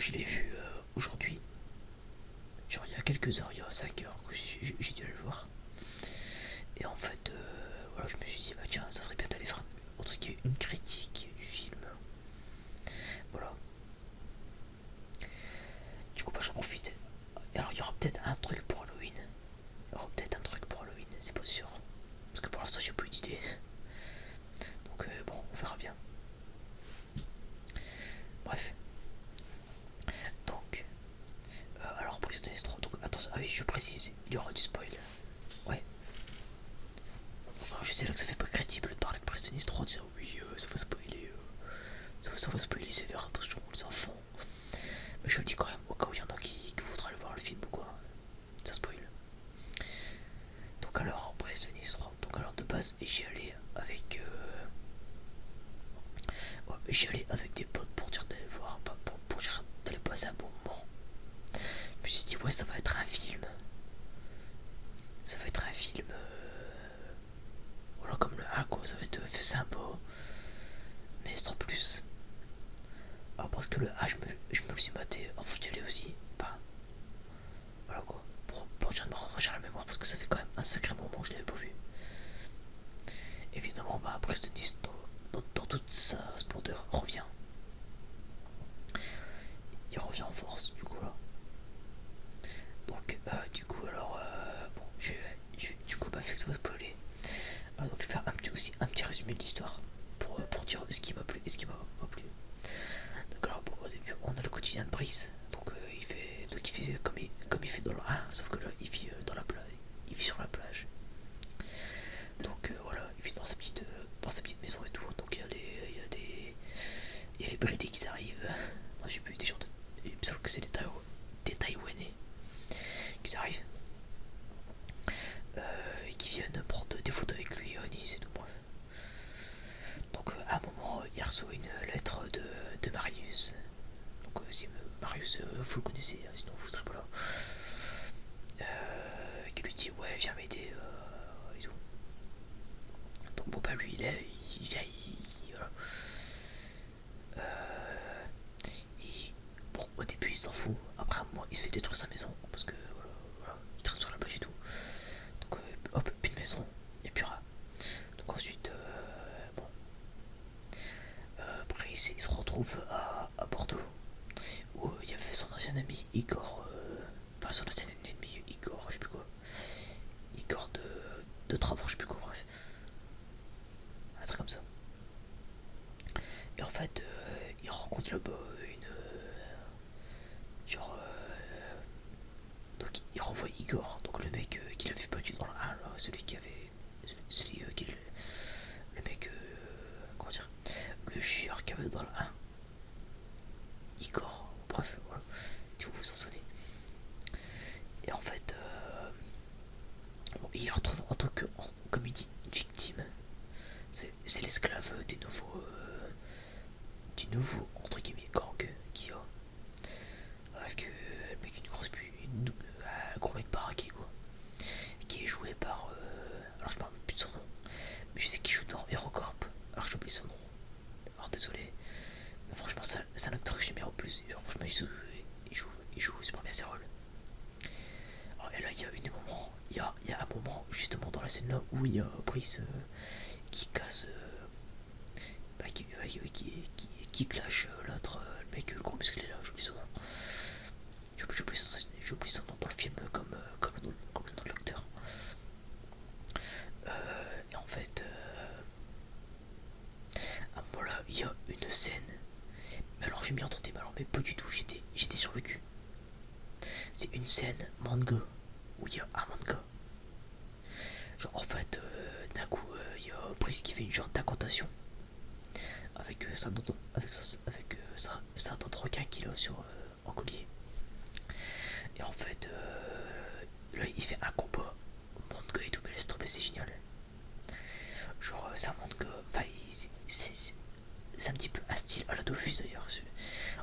je l'ai vu aujourd'hui. Genre il y a quelques heures, il y a 5 heures que j'ai dû aller le voir. Et en fait, voilà, je me suis dit, bah tiens, ça serait bien d'aller faire entre ce qui est une critique du film. Voilà. Du coup, bah j'en profite. Et alors, il y aura peut-être un truc pour Halloween. Il y aura peut-être un truc pour Halloween, c'est pas sûr. Parce que pour l'instant, j'ai pas eu d'idée. Donc, bon, on verra bien. Bref. Donc, alors, Prisoners 3. Donc, attention, ah oui, je précise, il y aura du spoil. Ouais. Alors, je sais là que ça fait pas crédible de parler de Prisoners 3 en disant oui, ça va spoiler. Ça va spoiler sévère, attention, les enfants. Mais je le dis quand même, au cas où il y en a qui voudraient aller voir le film ou quoi. Ça spoil. Donc, alors, Prisoners 3. Donc, alors, de base, j'y allais avec. Ouais, j'y allais avec des potes pour dire d'aller voir. Enfin, pour dire d'aller passer un bon moment. Je me suis dit, ouais, ça va être un film. Ça va être un film. Voilà, comme le 1, quoi. Ça va être fait sympa. Mais sans plus. Alors, parce que le A, je me le suis maté. Enfin, j'y allais aussi. Enfin, voilà quoi. Pour dire de me rafraîchir la mémoire. Parce que ça fait quand même un sacré moment que je l'avais pas vu. Évidemment, bah, après, dans toute sa splendeur, revient. Il revient en force, du coup, là. Donc, du coup, alors, bon, du coup, bah, fait que ça va spoiler. Donc, je vais faire aussi un petit résumé de l'histoire pour dire ce qui m'a plu et ce qui m'a pas plu. Donc, alors, bon, au début, on a le quotidien de Brice. Donc, il fait comme il fait dans le 1, sauf que là, il vit dans la plage. Il vit sur la plage. Donc, voilà, il vit dans sa petite maison et tout. Donc, il y a les bridés qui arrivent. Non, j'ai plus des gens. Il me semble que c'est des Taïwanais qui arrivent. Et qui viennent prendre des photos avec lui à Nice et tout. Bref. Donc à un moment, il reçoit une lettre de Marius. Donc si Marius, vous le connaissez, sinon vous serez pas là. Qui lui dit ouais, viens m'aider et tout. Donc bon bah lui il vient, voilà. Bon au début il s'en fout. Après un moment il se fait détruire sa maison parce que voilà, il traîne sur la plage et tout. Donc hop, plus de maison, il n'y a plus rien. Donc ensuite, bon, après il se retrouve à Bordeaux, où il y avait son ancien ami Igor, enfin son ancien ennemi Igor, je sais plus quoi, Igor de travaux, je sais plus quoi, bref, un truc comme ça. Et en fait, il rencontre là-bas une, genre, donc il renvoie Igor, donc le mec qu'il avait battu dans le 1, là, celui qui avait, celui qui le mec, comment dire, le chieur qu'il y avait dans le 1, Igor, bref, voilà, si vous vous en souvenez. Et en fait, bon, il le retrouve en tant que, comme il dit, une victime. C'est l'esclave des nouveaux, du nouveau, entre guillemets, gang qu'il y a. Avec le mec, une grosse un gros mec baraqué, quoi. Qui est joué par, alors je me rappelle plus de son nom, mais je sais qu'il joue dans HeroCorp. Alors j'ai oublié son nom. Alors désolé. Mais franchement, c'est un acteur que j'aime bien en plus. Genre, franchement, il joue super bien ses rôles. Alors, et là, il y a il y a un moment, justement, dans la scène là, où il y a Brice qui casse. Bah, qui clash l'autre, le mec, le gros musclé là, j'oublie son nom. J'oublie son nom dans le film comme le nom de l'acteur. Et en fait, à un moment là, il y a une scène. Mais alors, j'ai mis entendu, mais pas du tout, j'étais sur le cul. C'est une scène manga où il y a un manga. Genre en fait, d'un coup, il y a Brice qui fait une genre d'incantation avec sa dent de requin qu'il a sur en collier. Et en fait, là il fait un combat manga et tout, mais laisse tomber, c'est génial. Genre c'est un manga, enfin c'est un petit peu un style à la Dofus d'ailleurs.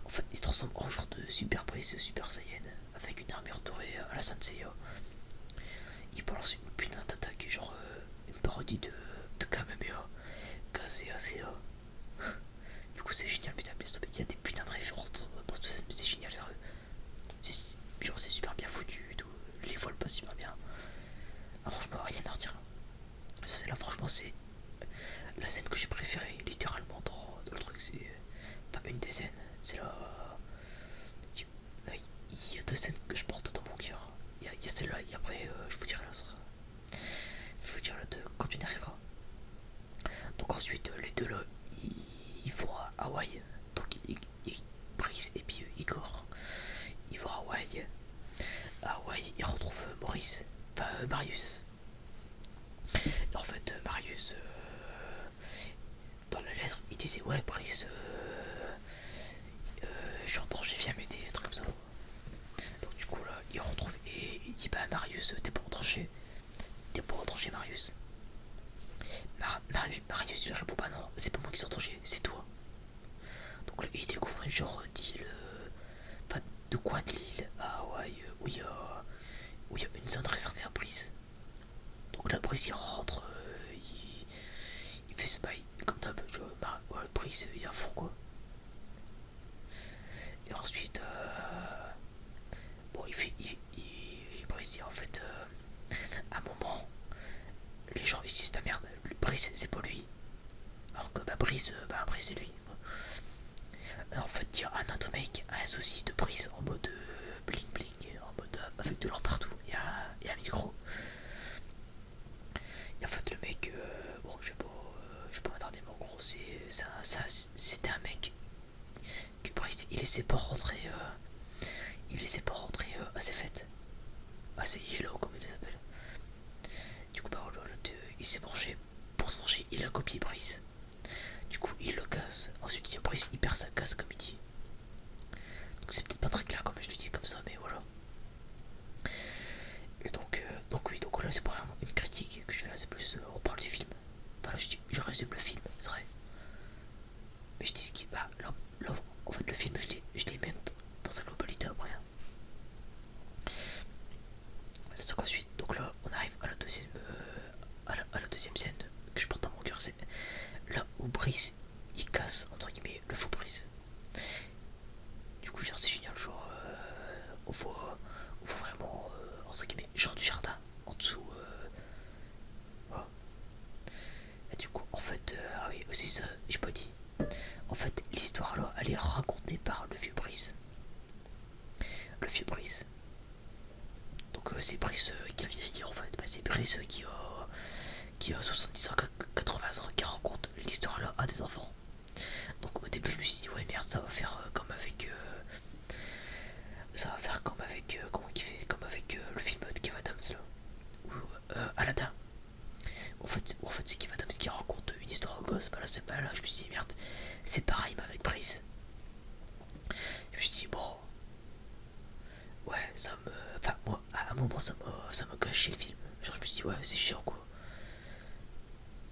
En fait, il se transforme en genre de super Brice, super Saiyan avec une armure dorée à la Saint Seiya. Il balance une putain d'attaque, genre une parodie de Kamehameha, KCACA. Du coup, c'est génial, putain, il y a des putains de références dans cette scène, mais c'est génial, une des scènes, c'est là. Il y a deux scènes que je porte dans mon cœur. Il y a celle-là et après je vous dirai l'autre. Je vous dirai l'autre quand tu y arriveras. Donc ensuite les deux là ils vont à Hawaï. Donc Brice et puis Igor ils vont à Hawaï. À Hawaï ils retrouvent Maurice. Enfin Marius. Et en fait Marius dans la lettre il disait ouais Brice je suis en danger, viens m'aider, des trucs comme ça. Donc du coup là il retrouve et il dit bah Marius t'es pas en danger. T'es pas en danger Marius. Marius lui répond bah non c'est pas moi qui suis en danger, c'est toi. Donc là il découvre une genre d'île enfin de coin de l'île à Hawaï où il y a une zone réservée à Brice. Donc là Brice il rentre, il fait ce bail comme d'hab, ouais, Brice il y a four quoi. Et ensuite bon Brice dit en fait à un moment les gens ils disent bah merde Brice c'est pas lui. Alors que bah Brice c'est lui. En fait il y a un autre mec, un souci de Brice en mode bling bling, en mode avec de l'or partout et un micro. Et en fait le mec bon je vais pas m'attarder mais en gros c'était un mec que Brice il laissait pas rentrer à ses fêtes. À ses yellow comme il les appelle. Du coup bah voilà, il s'est vengé. Pour se venger il a copié Brice. Du coup il le casse. Ensuite il y a Brice il perd sa casse comme il dit. Donc c'est peut-être pas très clair comme je le dis comme ça mais voilà. Et donc oui donc là c'est pas vraiment une critique que je fais, c'est plus on parle du film. Enfin là je résume le film, c'est vrai. Mais je dis ce qui. Bah là en fait le film je les mets dans sa globalité après. Hein. C'est ensuite, donc là on arrive à la deuxième à la deuxième scène que je porte dans mon cœur, c'est là où Brice il casse entre guillemets le faux Brice. Du coup genre c'est génial, genre on voit vraiment entre guillemets genre du jardin en dessous. Voilà. Et du coup en fait ah oui aussi ça j'ai pas dit. En fait l'histoire là elle est racontée par le vieux Brice. Le vieux Brice. Donc c'est Brice qui a vieilli en fait. Bah, c'est Brice qui a 70 ans, 80 ans, qui raconte l'histoire là à des enfants. Donc au début je me suis dit ouais merde ça va faire comme avec comment il fait comme avec le film de Kev Adams là ou Aladdin. En fait c'est Kev Adams qui raconte une histoire au gosse. Bah là c'est pas là je me suis dit merde c'est pareil mais avec Brice. Je me suis dit bon ouais ça me enfin moi à un moment ça m'a gâché le film. Genre je me suis dit ouais c'est chiant quoi.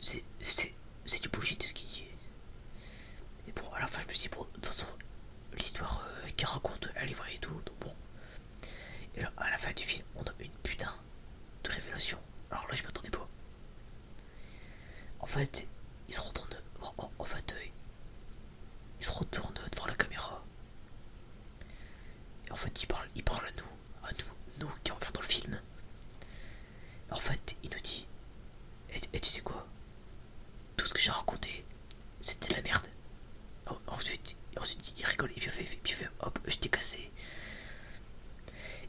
C'est du bullshit ce qu'il dit. Et bon, à la fin, je me suis dit, bon, de toute façon, l'histoire qu'il raconte, elle est vraie et tout, donc bon. Et là, à la fin du film, on a une putain de révélation. Alors là, je m'attendais pas. En fait, il se retourne. En fait, il se retourne devant la caméra. Et en fait, il parle à nous qui regardons le film. En fait, il nous dit, et tu sais quoi? Tout ce que j'ai raconté, c'était de la merde. Ensuite, il rigole et puis il fait hop, je t'ai cassé.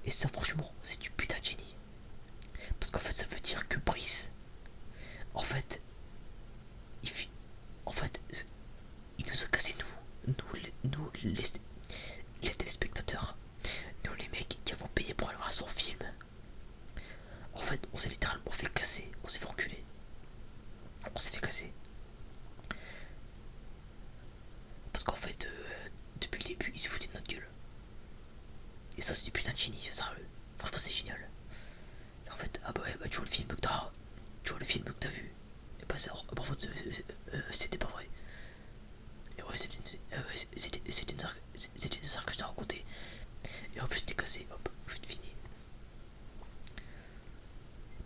Et ça, franchement, c'est du putain de génie. Parce qu'en fait, ça veut dire que Brice, en fait, en fait, il nous a cassé nous les téléspectateurs, nous les mecs qui avons payé pour aller voir son film. En fait, on s'est littéralement fait casser, on s'est fait enculer. On s'est fait casser. Parce qu'en fait, depuis le début, ils se foutaient de notre gueule. Et ça, c'est du putain de génie, sérieux. Franchement, c'est génial. Et en fait, ah bah ouais, bah tu vois le film que t'as vu. Et bah ça, bah en fait, c'était pas vrai. Et ouais, c'était une histoire que je t'ai racontée. Et hop, je t'ai cassé, hop, je te finis.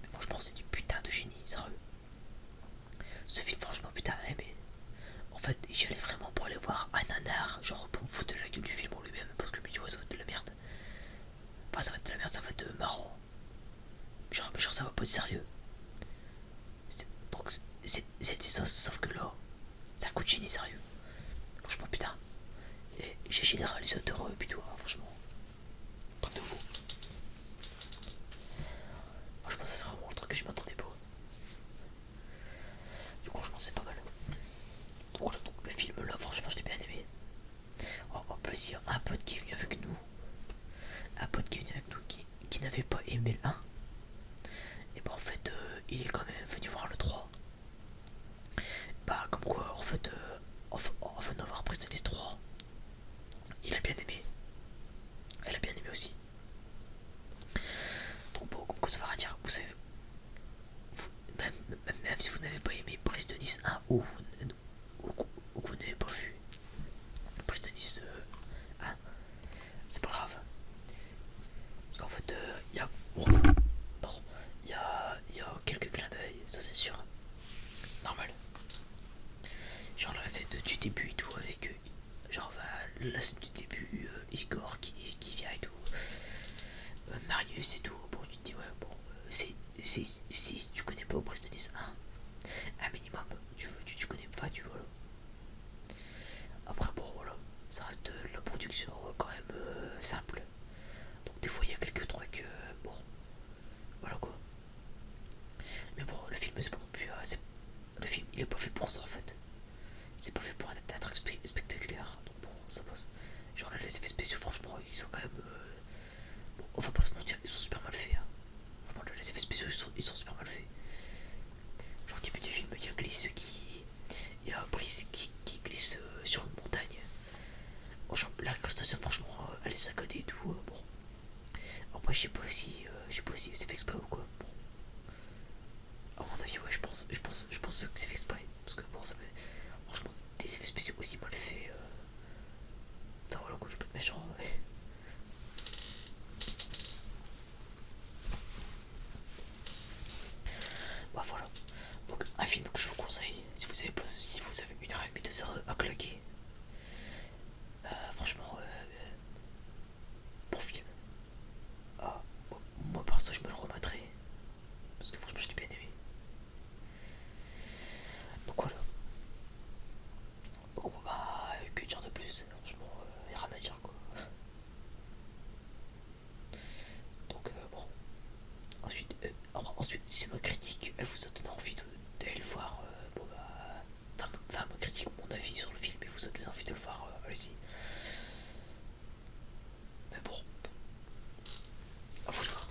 Mais franchement, c'est du putain de génie, sérieux. Ce film, franchement, putain, mais en fait, j'y allais vraiment pour aller voir un nanar, genre pour me foutre de la gueule du film en lui-même, parce que je me dis, ouais, ça va être de la merde. Enfin, ça va être de la merde, ça va être marrant. Genre, mais genre, ça va pas être sérieux. Donc, c'était ça, sauf que là, c'est un coup de génie, sérieux. Franchement, putain. chez les réalisateurs putois, franchement. Truc de fou. Franchement, ça serait vraiment le truc que je m'attendais pas. Du coup, franchement, c'est pas mal. Donc voilà, donc le film là, franchement, je l'ai bien aimé. En plus, il y a un pote qui est venu avec nous. Un pote qui est venu avec nous qui n'avait pas aimé le 1. Et bah, en fait, il est quand même venu voir le 3. Bah, comme quoi, en fait, enfin d'avoir Prestonise 3, il a bien aimé. Elle a bien aimé aussi. Donc bon, comme quoi ça veut rien dire. Vous savez, vous, même si vous n'avez pas aimé Prestonise 1 ou que vous n'avez pas vu Prestonise 1, c'est pas grave. Parce qu'en fait, il y a... Bon, pardon. Il y a quelques clins d'œil, ça c'est sûr. Normal. Genre la scène du début et tout avec... genre la scène du début, Igor qui vient et tout. Marius et tout. Bon, tu te dis, ouais, bon, si tu connais pas Prestonise 1, un minimum, tu connais pas, tu vois là. Après, bon, voilà, ça reste de la production quand même simple. Donc, des fois, il y a quelques trucs, bon, voilà quoi. Mais bon, le film, c'est pas non plus. Le film, il est pas fait pour ça en fait. C'est pas fait pour être un truc spectaculaire. Donc, bon, ça passe. Genre, là, les effets spéciaux, franchement, ils sont quand même. Bon, on va pas se mentir, ils sont super mal faits. Hein. Vraiment, les effets spéciaux, ils sont super mal faits. Genre, au début du film, il y a Glisse qui. Il y a Brice qui glisse sur une montagne. Bon, genre, l'incrustation, franchement, elle est saccadée et tout. Bon. Après, je sais pas si c'est fait exprès ou quoi. Bon. À mon avis, ouais, je pense que c'est fait exprès. Parce que bon, ça me. Franchement, des effets spéciaux aussi mal faits. Enfin, voilà quoi, je peux être méchant. Ouais. Bah voilà. Donc, un film que je vous conseille, si vous avez 1h30, 2h à claquer. Franchement, bon film. Ah, moi, par ça, je me le remettrai. Parce que franchement, je l'ai bien aimé. Donc voilà. Donc, bah, que dire de plus. Franchement, y a rien à dire quoi. Donc, bon. Ensuite, si ma critique, elle vous a donné envie d'aller le voir, bon bah. Enfin, ma critique, mon avis sur le film, elle vous a donné envie de le voir, allez-y. Mais bon, à vous de voir.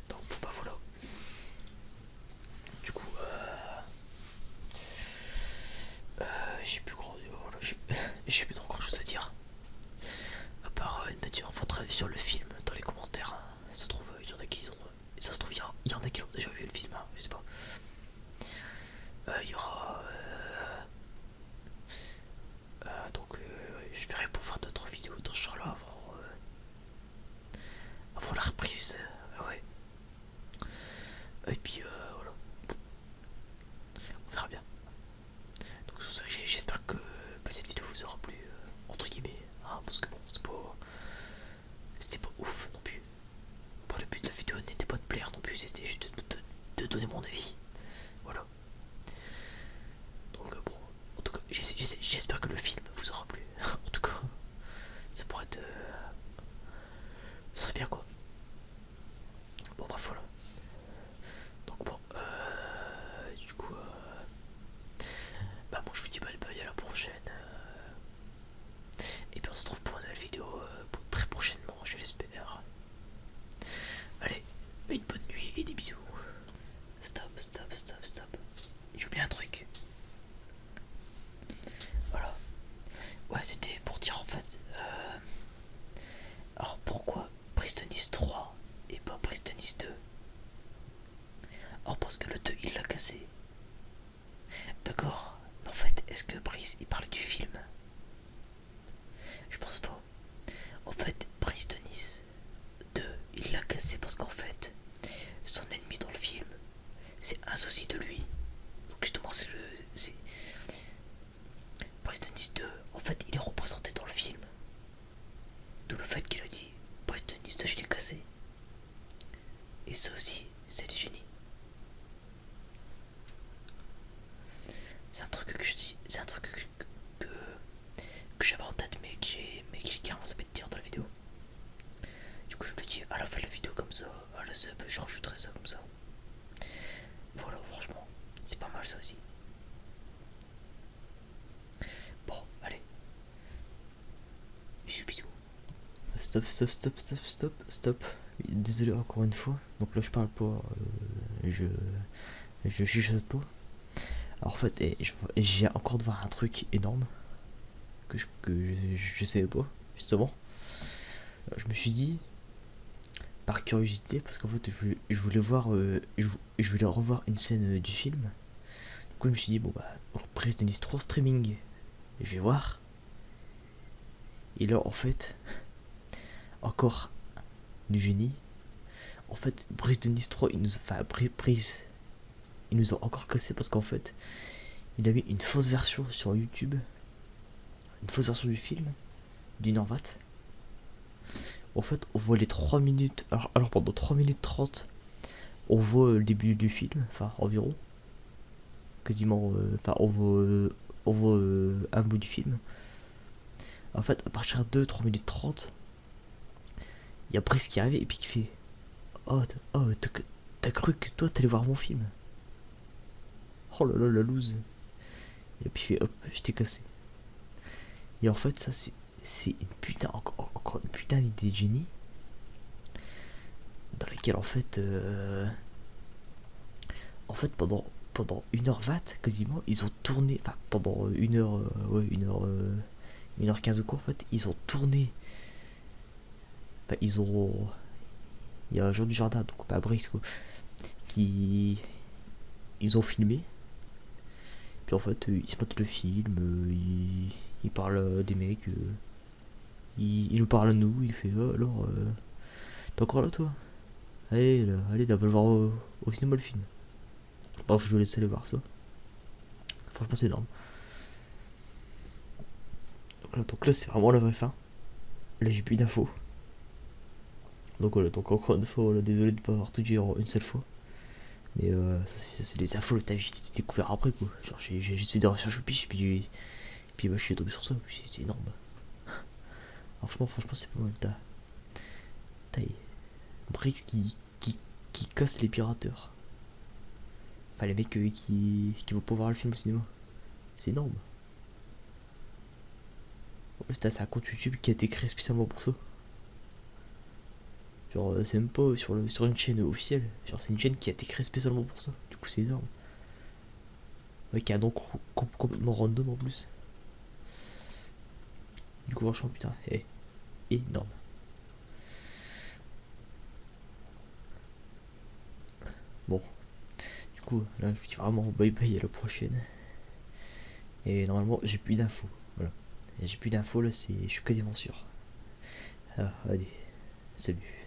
Donc, bon bah voilà. Du coup, j'ai plus grand. Voilà, j'ai plus trop grand chose à dire. À part me dire votre avis sur le film dans les commentaires. Ça se trouve, il y en a qui ont. Ça se trouve, il y en a qui ont déjà vu le film, hein, je sais pas. Il y aura. Donc, je verrai pour faire d'autres vidéos dans ce genre-là avant la reprise. Ouais. Et puis, voilà. On verra bien. Donc, j'espère que cette vidéo vous aura plu, entre guillemets. Hein, parce que bon, c'était pas ouf non plus. Après, le but de la vidéo n'était pas de plaire non plus, c'était juste de donner mon avis. Voilà. Donc, bon, en tout cas, j'espère que le film vous aura plu. En tout cas, ça pourrait être. Ça serait bien quoi. Bon, bref, voilà. Donc, bon, du coup, bah, moi je vous dis bye bye, à la prochaine. Et puis on se retrouve pour une nouvelle vidéo très prochainement, je l'espère. Allez, une bonne nuit et des bisous. Stop, stop, stop, stop. J'ai oublié un truc. Voilà. Ouais, c'était pour dire en fait. Alors pourquoi Pristonis 3 et pas Pristonis 2? Alors parce que le 2 il l'a cassé. D'accord. Mais en fait, est-ce que Brice il parle du film? Je pense pas. En fait, Pristonis 2 il l'a cassé parce qu'en fait, son ennemi dans le film, c'est un sosie de lui. Donc justement, c'est Pristonis 2, en fait, il est représenté dans le film. D'où le fait qu'il a dit Pristonis 2, je l'ai cassé. Et ça aussi, c'est du génie. C'est un truc que je dis, c'est un truc que stop. Désolé encore une fois. Donc là, je parle pas. Je chuchote pas. Alors, en fait, j'ai encore devant un truc énorme que je savais pas, justement. Je me suis dit, par curiosité, parce qu'en fait, je voulais voir. Je voulais revoir une scène du film. Du coup, je me suis dit, bon, bah, reprise de Nice 3 streaming. Je vais voir. Et là, en fait, encore du génie. En fait, Brise de Nice 3, Brise, il nous a encore cassé parce qu'en fait, il avait une fausse version sur YouTube, une fausse version du film, d'une heure 20. En fait, on voit les 3 minutes, alors pendant 3 minutes 30, on voit le début du film, enfin environ, quasiment, on voit un bout du film. En fait, à partir de 3 minutes 30, il y a Brice qui arrive et puis qui fait Oh, t'as cru que toi t'allais voir mon film? Oh là là, la loose. Et puis il fait hop, je t'ai cassé. Et en fait, ça c'est une putain, encore une putain d'idée de génie. Dans laquelle en fait pendant 1h20 quasiment, ils ont tourné, enfin pendant 1h, ouais, 1h15 ou quoi, en fait, ils ont tourné. Enfin, il y a un jour du jardin, donc pas Brice quoi, qui. Ils ont filmé. Puis en fait, ils se mettent le film, ils parlent des mecs, il nous parle à nous, il fait oh, alors, t'es encore là toi? Allez, là, va le voir au cinéma le film. Bref, je vous laisse aller voir ça. Franchement, c'est énorme. Donc là, c'est vraiment la vraie fin. Là, j'ai plus d'infos. Donc voilà, donc encore une fois, voilà, désolé de pas avoir tout dit en une seule fois. Mais ça, c'est les infos, t'as j'ai découvert après quoi. Genre, j'ai juste fait des recherches au pif, puis bah, je suis tombé sur ça, c'est énorme. Alors, franchement, c'est pas mal. T'as Brix qui casse les pirateurs. Enfin, les mecs qui vont pas voir le film au cinéma. C'est énorme. En plus, t'as un compte YouTube qui a été créé spécialement pour ça. Genre, c'est même pas sur une chaîne officielle. Genre, c'est une chaîne qui a été créée spécialement pour ça. Du coup, c'est énorme. Avec un nom complètement random en plus. Du coup, franchement, putain, énorme. Bon, du coup, là, je vous dis vraiment bye bye à la prochaine. Et normalement, j'ai plus d'infos. Voilà. Et j'ai plus d'infos là, je suis quasiment sûr. Ah, allez, salut.